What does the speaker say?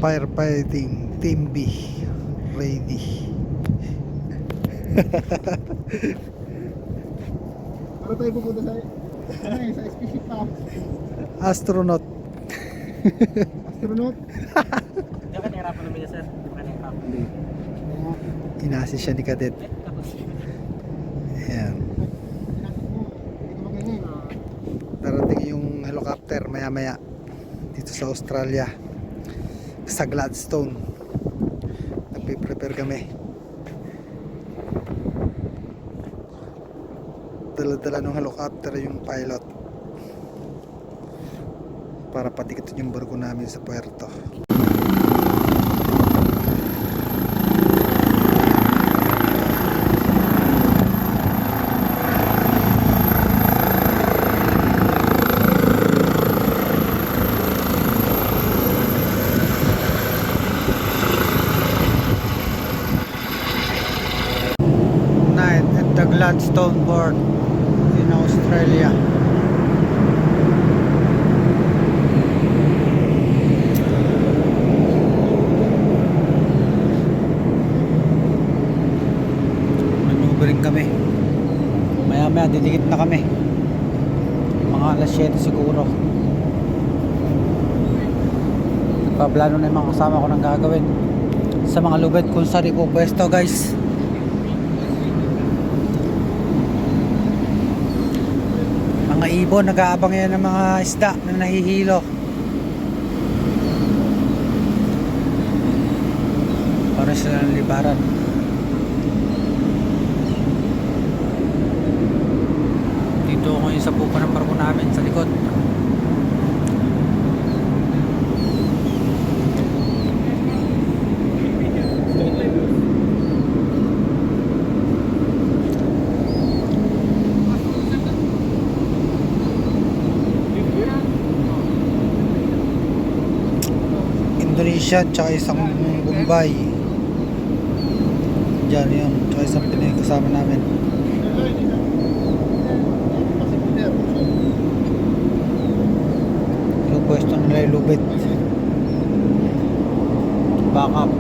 Firefighting Team B ready. Para tayo pupunta sa sa spaceship pa. Astronaut. Astronaut. Diyan ka nahirapan namin niya, sir. Diyan ka nahirapan. Inasi siya ni Kadet. Ayan. Darating yung helicopter maya maya dito sa Australia, sa Gladstone. Nagpe-prepare kami. Dala-dala ng helicopter yung pilot para patikitin yung barko namin sa puerto. Night at the Gladstone port in Australia. Manuubering kami. Maya maya didikit na kami. Mga alas 7 siguro. Nagpaplano na yung mga kasama ko ng gagawin sa mga lubid kung saan ipupwesto, guys. Mga ibon, nag-aabang yan ng mga isda na nahihilo para sila ng libaran. Dito ako yung sa pupa ng barko namin sa likod. Indonesia tsaka isang Bombay dyan yun, tsaka isang Pinoy kasama namin. Yung pwesto nila yung lubid backup.